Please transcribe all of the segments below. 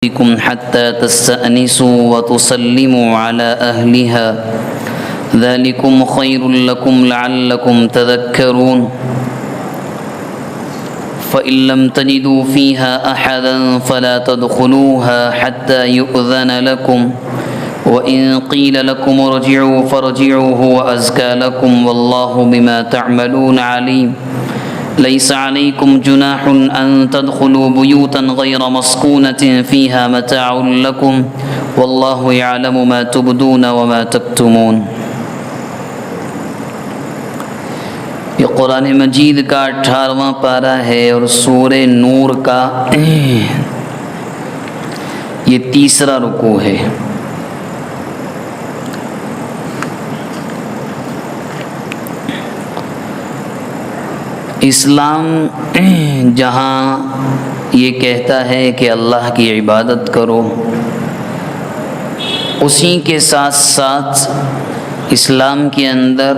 بكم حتى تستأنسوا وتسلموا على أهلها ذلكم خير لكم لعلكم تذكرون فإن لم تجدوا فيها أحدا فلا تدخلوها حتى يؤذن لكم وإن قيل لكم ارجعوا فارجعوا هو أزكى لكم والله بما تعملون عليم ليس عليكم جناح أن تدخلوا بيوتا غير مسكونة فيها متاع لكم والله يعلم ما تبدون وما تكتمون۔ یہ قرآن مجید کا 18واں پارہ ہے اور سورہ نور کا یہ تیسرا رکوع ہے۔ اسلام جہاں یہ کہتا ہے کہ اللہ کی عبادت کرو، اسی کے ساتھ ساتھ اسلام کے اندر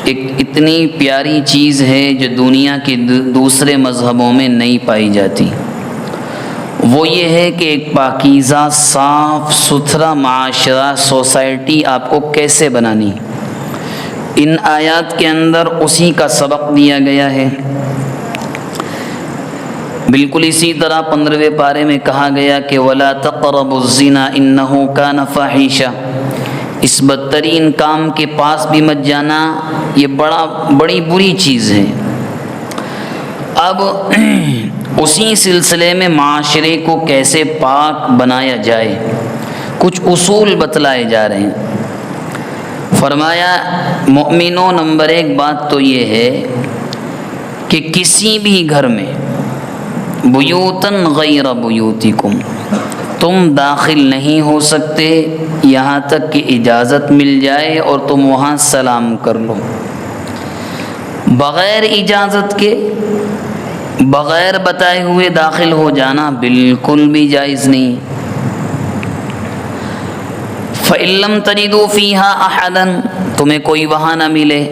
ایک اتنی پیاری چیز ہے جو دنیا کے دوسرے مذہبوں میں نہیں پائی جاتی، وہ یہ ہے کہ ایک پاکیزہ صاف ستھرا معاشرہ، سوسائٹی آپ کو کیسے بنانی۔ ان آیات کے اندر اسی کا سبق دیا گیا ہے۔ بالکل اسی طرح 15ویں پارے میں کہا گیا کہ وَلَا تَقْرَبُوا الزِّنَا إِنَّهُ كَانَ فَاحِشًا، اس بدترین کام کے پاس بھی مت جانا، یہ بڑی بری چیز ہے۔ اب اسی سلسلے میں معاشرے کو کیسے پاک بنایا جائے، کچھ اصول بتلائے جا رہے ہیں۔ فرمایا مؤمنوں، نمبر 1 بات تو یہ ہے کہ کسی بھی گھر میں بیوتن غیر بیوتکم تم داخل نہیں ہو سکتے یہاں تک کہ اجازت مل جائے اور تم وہاں سلام کر لو۔ بغیر اجازت کے، بغیر بتائے ہوئے داخل ہو جانا بالکل بھی جائز نہیں۔ فَإِن لَّمْ تَجِدُوا فِيهَا أَحَدًا، تمہیں کوئی وہاں نہ ملے،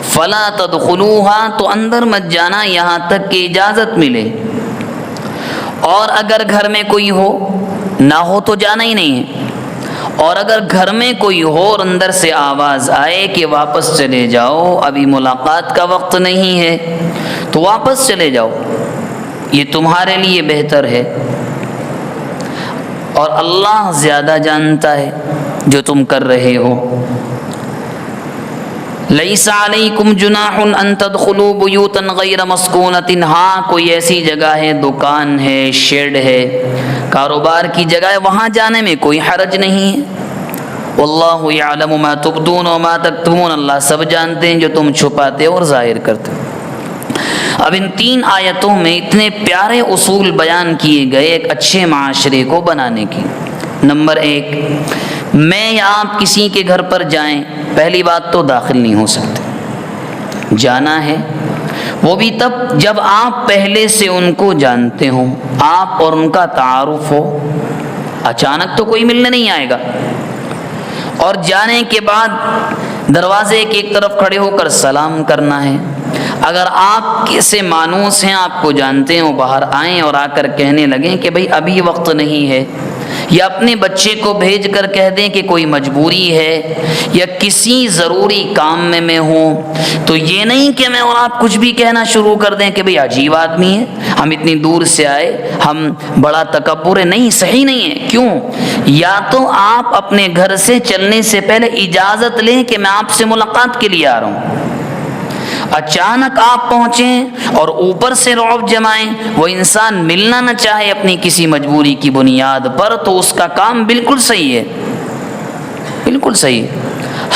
فَلَا تَدْخُلُوهَا، تو اندر مت جانا یہاں تک کہ اجازت ملے۔ اور اگر گھر میں کوئی ہو، نہ ہو تو جانا ہی نہیں ہے، اور اگر گھر میں کوئی ہو اور اندر سے آواز آئے کہ واپس چلے جاؤ، ابھی ملاقات کا وقت نہیں ہے، تو واپس چلے جاؤ، یہ تمہارے لیے بہتر ہے، اور اللہ زیادہ جانتا ہے جو تم کر رہے ہو۔ لیس علیکم جناح ان تدخلوا بیوتا غیر مسکونۃ، ہاں کوئی ایسی جگہ ہے، دکان ہے، شیڈ ہے، کاروبار کی جگہ ہے، وہاں جانے میں کوئی حرج نہیں ہے۔ واللہ یعلم ما تبدون وما تکتمون، اللہ سب جانتے ہیں جو تم چھپاتے اور ظاہر کرتے۔ اب ان 3 آیتوں میں اتنے پیارے اصول بیان کیے گئے ایک اچھے معاشرے کو بنانے کی۔ نمبر 1، میں یا آپ کسی کے گھر پر جائیں، پہلی بات تو داخل نہیں ہو سکتے، جانا ہے وہ بھی تب جب آپ پہلے سے ان کو جانتے ہوں، آپ اور ان کا تعارف ہو، اچانک تو کوئی ملنے نہیں آئے گا۔ اور جانے کے بعد دروازے کے ایک طرف کھڑے ہو کر سلام کرنا ہے۔ اگر آپ سے مانوس ہیں، آپ کو جانتے ہیں، وہ باہر آئیں اور آ کر کہنے لگیں کہ بھئی ابھی وقت نہیں ہے، یا اپنے بچے کو بھیج کر کہہ دیں کہ کوئی مجبوری ہے یا کسی ضروری کام میں ہوں، تو یہ نہیں کہ میں اور آپ کچھ بھی کہنا شروع کر دیں کہ بھئی عجیب آدمی ہے، ہم اتنی دور سے آئے، ہم بڑا تکبر ہے، نہیں، صحیح نہیں ہے۔ کیوں؟ یا تو آپ اپنے گھر سے چلنے سے پہلے اجازت لیں کہ میں آپ سے ملاقات کے لیے آ رہا ہوں۔ اچانک آپ پہنچیں اور اوپر سے رعب جمائیں، وہ انسان ملنا نہ چاہے اپنی کسی مجبوری کی بنیاد پر، تو اس کا کام بالکل صحیح ہے، بالکل صحیح۔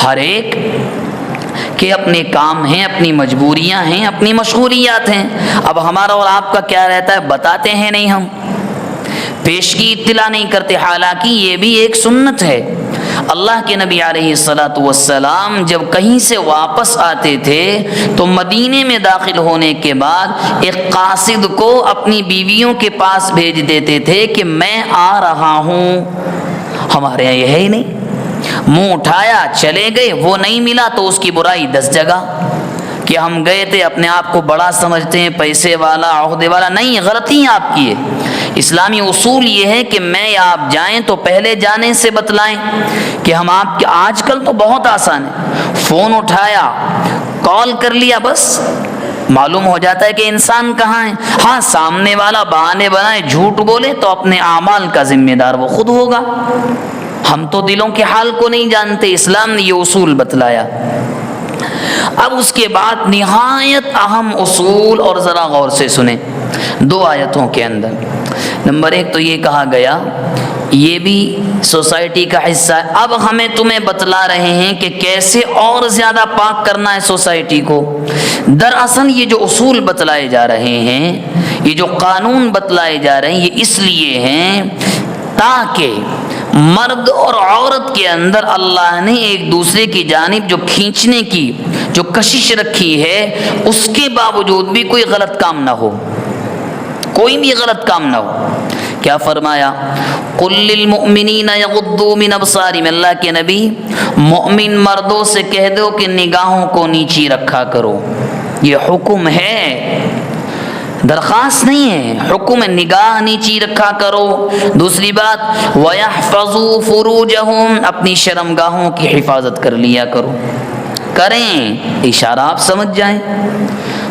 ہر ایک کے اپنے کام ہیں، اپنی مجبوریاں ہیں، اپنی مشغولیات ہیں۔ اب ہمارا اور آپ کا کیا رہتا ہے، بتاتے ہیں نہیں، ہم پیش کی اطلاع نہیں کرتے، حالانکہ یہ بھی ایک سنت ہے۔ اللہ کے نبی علیہ الصلاۃ والسلام جب کہیں سے واپس آتے تھے تو مدینے میں داخل ہونے کے بعد ایک قاصد کو اپنی بیویوں کے پاس بھیج دیتے تھے کہ میں آ رہا ہوں۔ ہمارے یہاں یہ ہے ہی نہیں، منہ اٹھایا چلے گئے، وہ نہیں ملا تو اس کی برائی 10 جگہ کہ ہم گئے تھے، اپنے آپ کو بڑا سمجھتے ہیں، پیسے والا، عہدے والا، نہیں، غلطی آپ کی ہے۔ اسلامی اصول یہ ہے کہ میں یا آپ جائیں تو پہلے جانے سے بتلائیں کہ ہم آپ کے، آج کل تو بہت آسان ہے، فون اٹھایا، کال کر لیا، بس معلوم ہو جاتا ہے کہ انسان کہاں ہے۔ ہاں سامنے والا بہانے بنائے، جھوٹ بولے تو اپنے اعمال کا ذمہ دار وہ خود ہوگا، ہم تو دلوں کے حال کو نہیں جانتے، اسلام نے یہ اصول بتلایا۔ اب اس کے بعد نہایت اہم اصول، اور ذرا غور سے سنیں 2 آیتوں کے اندر۔ نمبر 1 تو یہ کہا گیا یہ بھی سوسائٹی کا حصہ ہے، اب ہمیں تمہیں بتلا رہے ہیں کہ کیسے اور زیادہ پاک کرنا ہے سوسائٹی کو۔ دراصل یہ جو اصول بتلائے جا رہے ہیں، یہ جو قانون بتلائے جا رہے ہیں، یہ اس لیے ہیں تاکہ مرد اور عورت کے اندر اللہ نے ایک دوسرے کی جانب جو کھینچنے کی جو کشش رکھی ہے، اس کے باوجود بھی کوئی غلط کام نہ ہو، کوئی بھی غلط کام نہ ہو۔ کیا فرمایا؟ قل للمؤمنین یغضوا من ابصارہم، اللہ کے نبی مومن مردوں سے کہہ دو کہ نگاہوں کو نیچی رکھا کرو، یہ حکم ہے، درخواست نہیں ہے، حکم ہے، نگاہ نیچی رکھا کرو۔ دوسری بات وَيَحْفَظُوا فُرُوجَهُمْ، اپنی شرمگاہوں کی حفاظت کر لیا کرو، کریں، اشارہ آپ سمجھ جائیں۔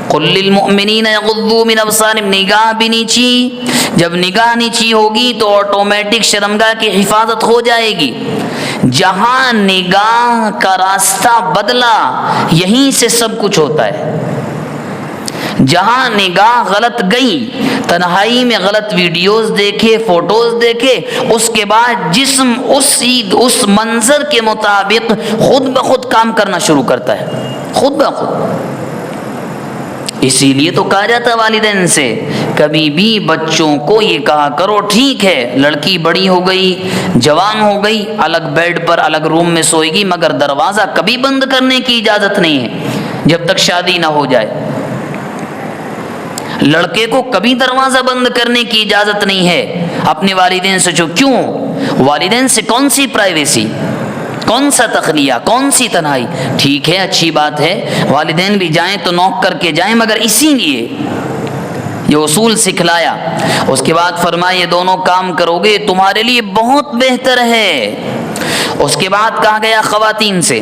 قُلْ لِلْمُؤْمِنِينَ يَغُضُّوا مِنْ أَبْصَارِهِمْ، نگاہ بھی نیچی، جب نگاہ نیچی ہوگی تو آٹومیٹک شرمگاہ کی حفاظت ہو جائے گی۔ جہاں نگاہ کا راستہ بدلا یہیں سے سب کچھ ہوتا ہے۔ جہاں نگاہ غلط گئی، تنہائی میں غلط ویڈیوز دیکھے، فوٹوز دیکھے، اس کے بعد جسم اس منظر کے مطابق خود بخود کام کرنا شروع کرتا ہے، خود بخود۔ اسی لیے تو کہا جاتا ہے والدین سے کبھی بھی بچوں کو یہ کہا کرو ٹھیک ہے لڑکی بڑی ہو گئی، جوان ہو گئی، الگ بیڈ پر الگ روم میں سوئے گی، مگر دروازہ کبھی بند کرنے کی اجازت نہیں ہے جب تک شادی نہ ہو جائے۔ لڑکے کو کبھی دروازہ بند کرنے کی اجازت نہیں ہے اپنے والدین سے۔ جو کیوں؟ والدین سے کون سی پرائیویسی، کون سا تخلیہ، کون سی تنہائی؟ ٹھیک ہے، اچھی بات ہے، والدین بھی جائیں تو نوک کر کے جائیں، مگر اسی لیے یہ اصول سکھلایا۔ اس کے بعد فرمایا یہ دونوں کام کرو گے تمہارے لیے بہت بہتر ہے۔ اس کے بعد کہا گیا خواتین سے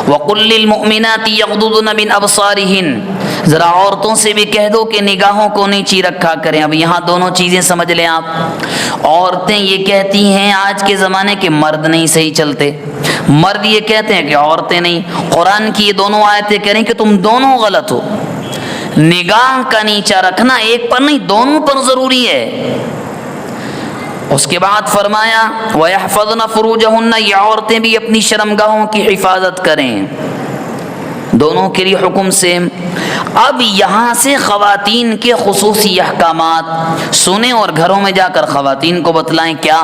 وَقُلْ لِلْمُؤْمِنَاتِ يَغْضُضْنَ مِنْ أَبْصَارِهِنَّ، ذرا عورتوں سے بھی کہہ دو کہ نگاہوں کو نیچی رکھا کریں۔ اب یہاں دونوں چیزیں سمجھ لیں آپ۔ عورتیں یہ کہتی ہیں آج کے زمانے کے مرد نہیں صحیح چلتے، مرد یہ کہتے ہیں کہ عورتیں نہیں۔ قرآن کی یہ دونوں آیتیں کہہ رہی ہیں کہ تم دونوں غلط ہو، نگاہ کا نیچا رکھنا ایک پر نہیں دونوں پر ضروری ہے۔ اس کے بعد فرمایا وَيَحْفَظْنَ فُرُوجَهُنَّ، یہ عورتیں بھی اپنی شرمگاہوں کی حفاظت کریں، دونوں کے لیے حکم سے۔ اب یہاں سے خواتین کے خصوصی احکامات سنیں اور گھروں میں جا کر خواتین کو بتلائیں۔ کیا؟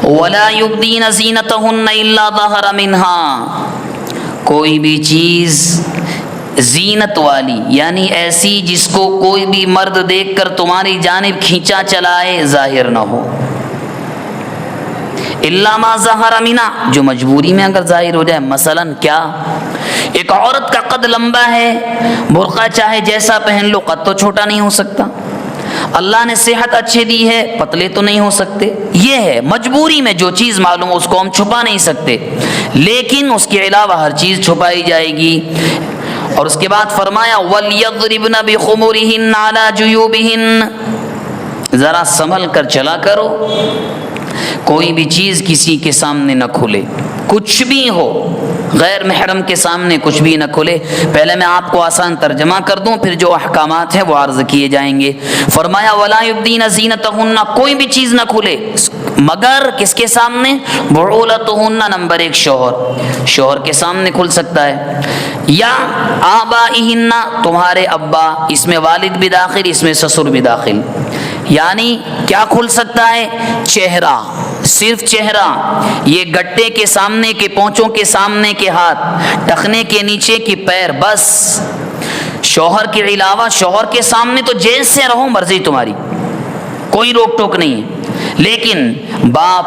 وَلَا يُبْدِينَ زِينَتَهُنَّ إِلَّا ظَهَرَ مِنْهَا، کوئی بھی چیز زینت والی یعنی ایسی جس کو کوئی بھی مرد دیکھ کر تمہاری جانب کھینچا چلائے ظاہر نہ ہو۔ الا ما ظہر منها، جو مجبوری میں اگر ظاہر ہو جائے، مثلا کیا؟ ایک عورت کا قد لمبا ہے، برقع چاہے جیسا پہن لو قد تو چھوٹا نہیں ہو سکتا، اللہ نے صحت اچھی دی ہے، پتلے تو نہیں ہو سکتے، یہ ہے مجبوری میں جو چیز معلوم ہو اس کو ہم چھپا نہیں سکتے، لیکن اس کے علاوہ ہر چیز چھپائی جائے گی۔ اور اس کے بعد فرمایا وَلْيَضْرِبْنَ بِخُمُرِهِنَّ عَلَى جُيُوبِهِنَّ، ذرا سنبھل کر چلا کرو، کوئی بھی چیز کسی کے سامنے نہ کھلے، کچھ بھی ہو، غیر محرم کے سامنے کچھ بھی نہ کھلے۔ پہلے میں آپ کو آسان ترجمہ کر دوں پھر جو احکامات ہیں وہ عرض کیے جائیں گے۔ فرمایا وَلَا يُبْدِينَ زِينَتَهُنَّ، کوئی بھی چیز نہ کھلے مگر کس کے سامنے؟ بُعُولَتُهُنَّ، نمبر 1 شوہر کے سامنے کھل سکتا ہے، یا آبائِهِنَّ، تمہارے ابا، اس میں والد بھی داخل، اس میں سسر بھی داخل، یعنی کیا کھل سکتا ہے؟ چہرہ، صرف چہرہ، یہ گٹے کے سامنے کے پونچوں کے سامنے کے ہاتھ، ٹخنے کے نیچے کی پیر، بس۔ شوہر کے علاوہ شوہر کے سامنے تو جیسے رہو مرضی تمہاری، کوئی روک ٹوک نہیں ہے، لیکن باپ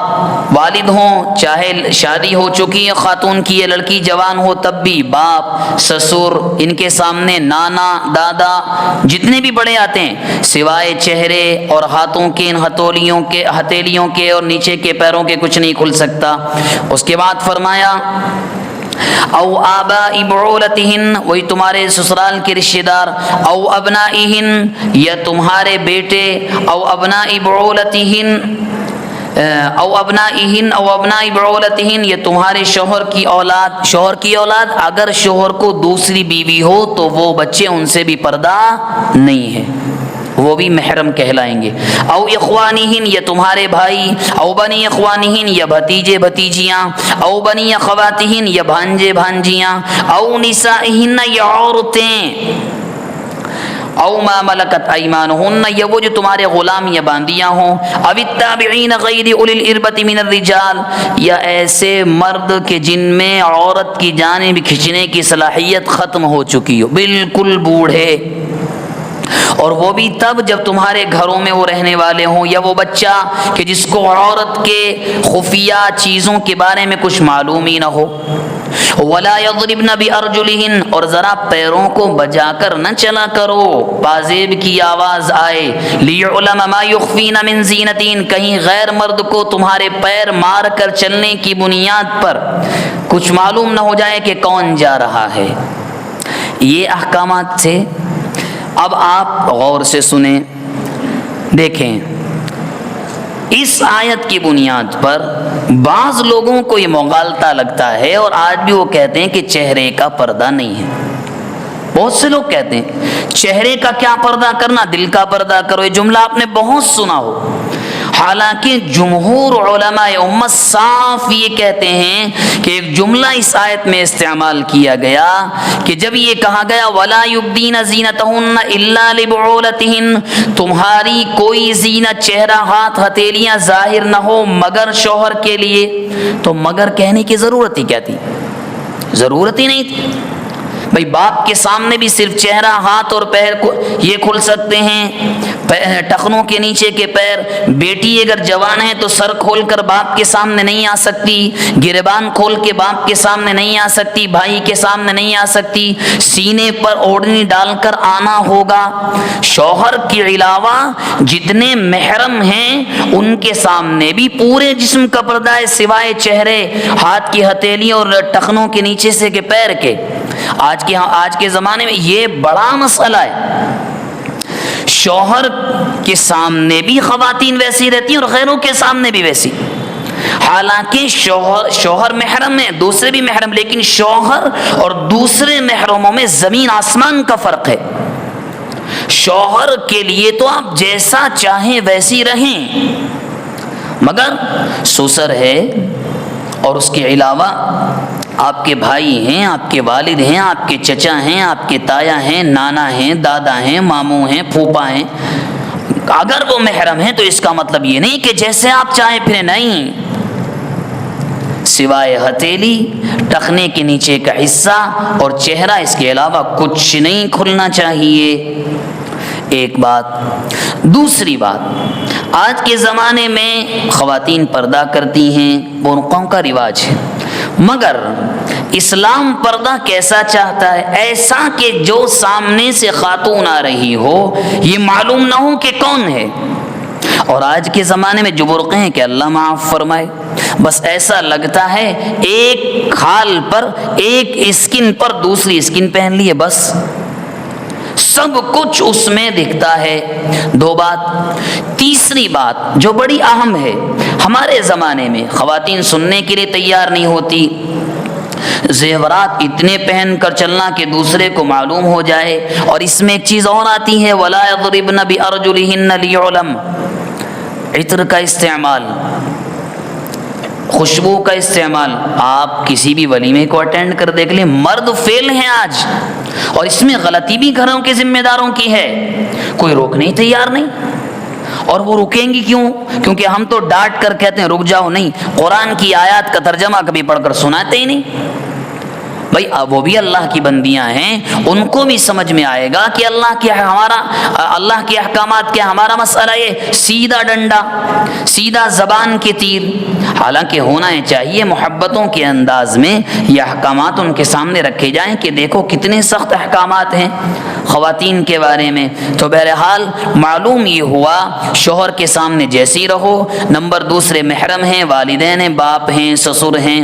والد ہوں، چاہے شادی ہو چکی ہے خاتون کی یا لڑکی جوان ہو تب بھی باپ، سسر، ان کے سامنے نانا، دادا، جتنے بھی بڑے آتے ہیں سوائے چہرے اور ہاتھوں کے ان ہتھیلیوں کے اور نیچے کے پیروں کے کچھ نہیں کھل سکتا۔ اس کے بعد فرمایا او آباء بعولتہن، وہی تمہارے سسرال کے رشتہ دار، او ابنائہن، یا تمہارے بیٹے، او ابناء بعولتہن، او ابناء بعولتہن، یا تمہارے شوہر کی اولاد، اگر شوہر کو دوسری بیوی ہو تو وہ بچے ان سے بھی پردہ نہیں ہے، وہ بھی محرم کہلائیں گے۔ او اخوانہن، یا تمہارے بھائی، او بنی اخوانہن، یا بھتیجے بھتیجیاں، او بنی اخواتہن، یا بھانجے بھانجیاں، او نسائہن، یا عورتیں، او ما ملکت ایمانہن، یا وہ جو تمہارے غلام یا باندیاں ہوں، او التابعین غیر اولی الاربۃ من الرجال، یا ایسے مرد کہ جن میں عورت کی جانب کھینچنے کی صلاحیت ختم ہو چکی ہو، بالکل بوڑھے، اور وہ بھی تب جب تمہارے گھروں میں وہ رہنے والے ہوں، یا وہ بچہ کہ جس کو عورت کے خفیہ چیزوں کے بارے میں کچھ معلوم ہی نہ ہو۔ وَلَا يَضْرِبْنَ بِأَرْجُلِهِنَّ، اور ذرا پیروں کو بجا کر نہ چلا کرو، پازیب کی آواز آئے، لِيُعْلَمَ مَا يُخْفِينَ مِنْ زِينَتِهِنَّ، کہیں غیر مرد کو تمہارے پیر مار کر چلنے کی بنیاد پر کچھ معلوم نہ ہو جائے کہ کون جا رہا ہے۔ یہ احکامات تھے۔ اب آپ غور سے سنیں، دیکھیں اس آیت کی بنیاد پر بعض لوگوں کو یہ مغالطہ لگتا ہے، اور آج بھی وہ کہتے ہیں کہ چہرے کا پردہ نہیں ہے۔ بہت سے لوگ کہتے ہیں چہرے کا کیا پردہ کرنا، دل کا پردہ کرو، یہ جملہ آپ نے بہت سنا ہو، حالانکہ جمہور علماء امت صاف یہ کہتے ہیں کہ ایک جملہ اس آیت میں استعمال کیا گیا کہ جب یہ کہا گیا وَلَا يُبْدِينَ زِينَتَهُنَّ إِلَّا لِبُعُولَتِهِنَّ، تمہاری کوئی زینت، چہرہ، ہاتھ، ہتھیلیاں ظاہر نہ ہو مگر شوہر کے لیے، تو مگر کہنے کی ضرورت ہی کیا تھی؟ ضرورت ہی نہیں تھی۔ بھئی باپ کے سامنے بھی صرف چہرہ، ہاتھ اور پیر یہ کھل سکتے ہیں، ٹخنوں کے نیچے کے پیر۔ بیٹی اگر جوان ہے تو سر کھول کر باپ کے سامنے نہیں آ سکتی، گریبان کھول کے باپ کے سامنے نہیں آ سکتی، بھائی کے سامنے نہیں آ سکتی، سینے پر اوڑھنی ڈال کر آنا ہوگا۔ شوہر کے علاوہ جتنے محرم ہیں ان کے سامنے بھی پورے جسم کا پردہ ہے سوائے چہرے، ہاتھ کی ہتھیلیوں اور ٹخنوں کے نیچے سے کے پیر کے۔ آج کے زمانے میں یہ بڑا مسئلہ ہے۔ شوہر کے سامنے بھی خواتین ویسی رہتی ہیں اور غیروں کے سامنے بھی ویسی، حالانکہ شوہر محرم ہے، دوسرے بھی محرم، لیکن شوہر اور دوسرے محرموں میں زمین آسمان کا فرق ہے۔ شوہر کے لیے تو آپ جیسا چاہیں ویسی رہیں، مگر سسر ہے اور اس کے علاوہ آپ کے بھائی ہیں، آپ کے والد ہیں، آپ کے چچا ہیں، آپ کے تایا ہیں، نانا ہیں، دادا ہیں، ماموں ہیں، پھوپھا ہیں، اگر وہ محرم ہیں تو اس کا مطلب یہ نہیں کہ جیسے آپ چاہیں پھریں، نہیں، سوائے ہتھیلی، ٹخنے کے نیچے کا حصہ اور چہرہ، اس کے علاوہ کچھ نہیں کھلنا چاہیے۔ ایک بات۔ دوسری بات، آج کے زمانے میں خواتین پردہ کرتی ہیں، برقعوں کا رواج ہے، مگر اسلام پردہ کیسا چاہتا ہے؟ ایسا کہ جو سامنے سے خاتون آ رہی ہو یہ معلوم نہ ہو کہ کون ہے۔ اور آج کے زمانے میں جو برقعے ہیں کہ اللہ معاف فرمائے، بس ایسا لگتا ہے ایک کھال پر، ایک اسکن پر دوسری اسکن پہن لیے، بس سب کچھ اس میں دکھتا ہے۔ دو بات۔ تیسری بات جو بڑی اہم ہے، ہمارے زمانے میں خواتین سننے کے لیے تیار نہیں ہوتی، زیورات اتنے پہن کر چلنا کہ دوسرے کو معلوم ہو جائے، اور اس میں ایک چیز اور آتی ہے وَلَا يَضْرِبْنَ بِأَرْجُلِهِنَّ لِيُعْلَمَ، عطر کا استعمال، خوشبو کا استعمال۔ آپ کسی بھی ولیمے کو اٹینڈ کر دیکھ لیں، مرد فیل ہیں آج، اور اس میں غلطی بھی گھروں کے ذمہ داروں کی ہے، کوئی روکنے ہی تیار نہیں۔ اور وہ رکیں گی کیوں؟ کیونکہ ہم تو ڈانٹ کر کہتے ہیں رک جاؤ، نہیں، قرآن کی آیات کا ترجمہ کبھی پڑھ کر سناتے ہی نہیں۔ بھائی وہ بھی اللہ کی بندیاں ہیں، ان کو بھی سمجھ میں آئے گا کہ اللہ کے احکامات کیا، ہمارا مسئلہ یہ سیدھا ڈنڈا، سیدھا زبان کے تیر، حالانکہ ہونا چاہیے محبتوں کے انداز میں یہ احکامات ان کے سامنے رکھے جائیں کہ دیکھو کتنے سخت احکامات ہیں خواتین کے بارے میں۔ تو بہرحال معلوم یہ ہوا شوہر کے سامنے جیسی رہو، نمبر دوسرے محرم ہیں، والدین ہیں، باپ ہیں، سسر ہیں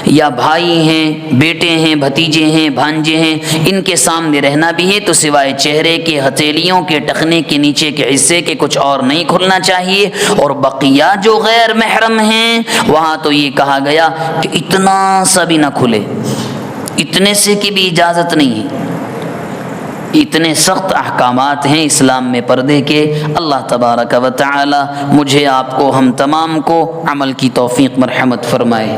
یا بھائی ہیں، بیٹے ہیں، بھتیجے ہیں، بھانجے ہیں، ان کے سامنے رہنا بھی ہے تو سوائے چہرے کے، ہتھیلیوں کے، ٹخنے کے نیچے کے حصے کے کچھ اور نہیں کھلنا چاہیے، اور بقیہ جو غیر محرم ہیں وہاں تو یہ کہا گیا کہ اتنا سا بھی نہ کھلے، اتنے سے کی بھی اجازت نہیں ہے۔ اتنے سخت احکامات ہیں اسلام میں پردے کے۔ اللہ تبارک و تعالی مجھے، آپ کو، ہم تمام کو عمل کی توفیق مرحمت فرمائے۔